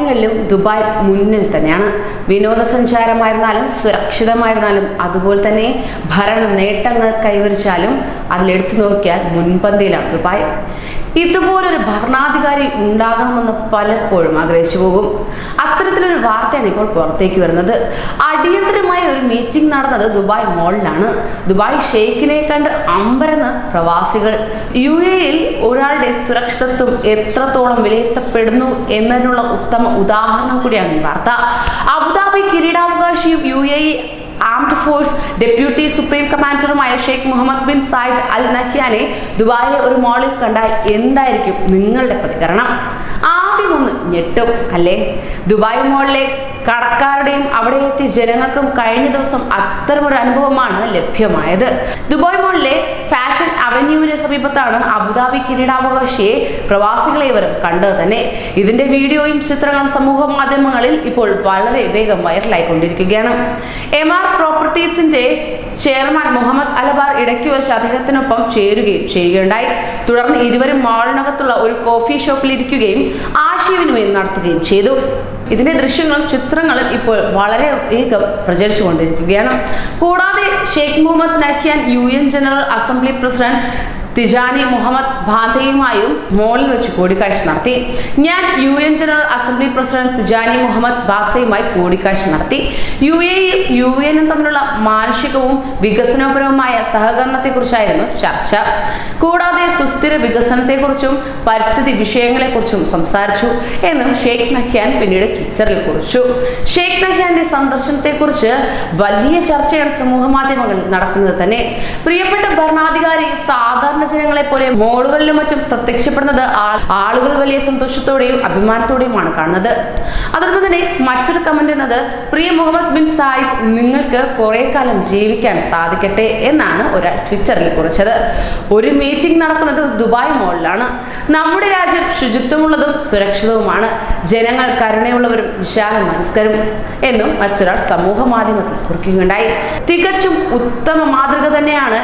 കാര്യങ്ങളിലും ദുബായ് മുന്നിൽ തന്നെയാണ്. വിനോദസഞ്ചാരമായിരുന്നാലും സുരക്ഷിതമായിരുന്നാലും അതുപോലെ തന്നെ ഭരണ നേട്ടങ്ങൾ കൈവരിച്ചാലും അതിലെടുത്തു നോക്കിയാൽ മുൻപന്തിയിലാണ് ദുബായ്. ഇതുപോലൊരു ഭരണാധികാരി ഉണ്ടാകണമെന്ന് പലപ്പോഴും ആഗ്രഹിച്ചു പോകും. അത്തരത്തിലൊരു വാർത്തയാണ് ഇപ്പോൾ പുറത്തേക്ക് വരുന്നത്. അടിയന്തരമായ ഒരു മീറ്റിംഗ് നടന്നത് ദുബായ് മോളിലാണ്. ദുബായ് ഷെയ്ഖിനെ കണ്ട് അമ്പരന്ന് പ്രവാസികൾ. UAE-യിൽ ഒരാളുടെ സുരക്ഷിതത്വം എത്രത്തോളം വിലയിരുത്തപ്പെടുന്നു എന്നതിനുള്ള ഉത്തമ ഉദാഹരണം കൂടിയാണ് ഈ വാർത്ത. അബുദാബി കിരീടാവകാശിയും UAE armed force deputy supreme കമാൻഡറുമായ Sheikh Mohamed bin Zayed Al നഹ്യാനെ ദുബായിലെ ഒരു മോളിൽ കണ്ടാൽ എന്തായിരിക്കും നിങ്ങളുടെ പ്രതികരണം? ആദ്യം ഒന്ന് ഞെട്ടും അല്ലേ? ദുബായ് മോളിലെ കടക്കാരുടെയും അവിടെ എത്തിയ ജനങ്ങൾക്കും കഴിഞ്ഞ ദിവസം അത്തരമൊരു അനുഭവമാണ് ലഭ്യമായത്. ദുബായ് മോളിലെ ഫാഷൻ അവന്യൂവിന് സമീപത്താണ് അബുദാബി കിരീടാവകാശിയെ പ്രവാസികളെ ഇവരും കണ്ടത് തന്നെ. ഇതിന്റെ വീഡിയോയും ചിത്രങ്ങളും സമൂഹ മാധ്യമങ്ങളിൽ ഇപ്പോൾ വളരെ വേഗം വൈറലായിക്കൊണ്ടിരിക്കുകയാണ്. MR പ്രോപ്പർട്ടീസിന്റെ ചെയർമാൻ മുഹമ്മദ് അലബാർ ഇടയ്ക്ക് വെച്ച് അദ്ദേഹത്തിനൊപ്പം ചേരുകയും ചെയ്യുകയുണ്ടായി. തുടർന്ന് ഇരുവരും മാളിനകത്തുള്ള ഒരു കോഫി ഷോപ്പിൽ ഇരിക്കുകയും ആശയവിനിമയം നടത്തുകയും ചെയ്തു. ഇതിന്റെ ദൃശ്യങ്ങളും ചിത്രങ്ങളും ഇപ്പോൾ വളരെ വേഗം പ്രചരിച്ചുകൊണ്ടിരിക്കുകയാണ്. കൂടാതെ Sheikh Mohamed Nahyan UN general assembly president Tijjani Muhammad ബാധയുമായും മോളിൽ വെച്ച് കൂടിക്കാഴ്ച നടത്തി. ഞാൻ UN general assembly president Tijjani Muhammad ബാസയുമായി കൂടിക്കാഴ്ച നടത്തി. UAE-യും UN-ഉം തമ്മിലുള്ള മാനുഷികവും വികസനപരവുമായ സഹകരണത്തെക്കുറിച്ചായിരുന്നു ചർച്ച. കൂടാതെ സുസ്ഥിര വികസനത്തെക്കുറിച്ചും പരിസ്ഥിതി വിഷയങ്ങളെക്കുറിച്ചും സംസാരിച്ചു എന്നും ഷെയ്ഖ് നഹ്യാൻ പിന്നീട് ട്വിറ്ററിൽ കുറിച്ചു. ഷെയ്ഖ് നഹ്യാന്റെ സന്ദർശനത്തെക്കുറിച്ച് വലിയ ചർച്ചയാണ് സമൂഹ മാധ്യമങ്ങളിൽ നടക്കുന്നത് തന്നെ. പ്രിയപ്പെട്ട ഭരണാധികാരി സാധാരണ ജനങ്ങളെ പോലെ മോളുകളിലും മറ്റും പ്രത്യക്ഷപ്പെടുന്നത് ആളുകൾ വലിയ സന്തോഷത്തോടെയും അഭിമാനത്തോടെയുമാണ് കാണുന്നത്. അതോടൊപ്പം തന്നെ മറ്റൊരു കമന്റ് എന്നത്, പ്രിയ മുഹമ്മദ് ബിൻ സായിദ്, നിങ്ങൾക്ക് കുറെ കാലം ജീവിക്കാൻ സാധിക്കട്ടെ എന്നാണ് ഒരാൾ ട്വിറ്ററിൽ കുറിച്ചത്. ഒരു മീറ്റിംഗ് നടക്കുന്നത് ദുബായ് മോളിലാണ്. നമ്മുടെ രാജ്യം ശുചിത്വമുള്ളതും സുരക്ഷിതവുമാണ്. ജനങ്ങൾ കരുണയുള്ളവരും വിശാല മനസ്കരും എന്നും മറ്റൊരാൾ സമൂഹ മാധ്യമത്തിൽ കുറിക്കുകയുണ്ടായി. തികച്ചും ഉത്തമ മാതൃക തന്നെയാണ്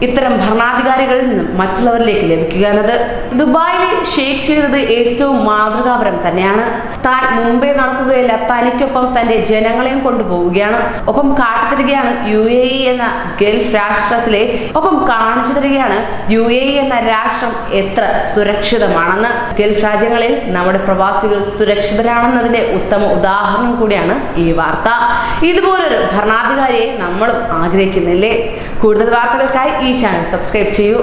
ഇത്തരം ഭരണാധികാരികളിൽ നിന്നും മറ്റുള്ളവരിലേക്ക് ലഭിക്കുക എന്നത്. ദുബായിലെ ഷെയ്ഖ് ചെയ്തത് ഏറ്റവും മാതൃകാപരം തന്നെയാണ്. താൻ മുമ്പേ നടക്കുകയല്ല, തനിക്കൊപ്പം തന്റെ ജനങ്ങളെയും കൊണ്ടുപോവുകയാണ്. ഒപ്പം കാട്ടിത്തരികയാണ് UAE എന്ന ഗൾഫ് രാഷ്ട്രത്തിലെ കാണിച്ചു തരികയാണ് UAE എന്ന രാഷ്ട്രം എത്ര സുരക്ഷിതമാണെന്ന്. ഗൾഫ് രാജ്യങ്ങളിൽ നമ്മുടെ പ്രവാസികൾ സുരക്ഷിതരാണെന്നതിന്റെ ഉത്തമ ഉദാഹരണം കൂടിയാണ് ഈ വാർത്ത. ഇതുപോലൊരു ഭരണാധികാരിയെ നമ്മളും ആഗ്രഹിക്കുന്നില്ലേ? കൂടുതൽ വാർത്തകൾക്കായി ഈ ചാനൽ സബ്സ്ക്രൈബ് ചെയ്യൂ.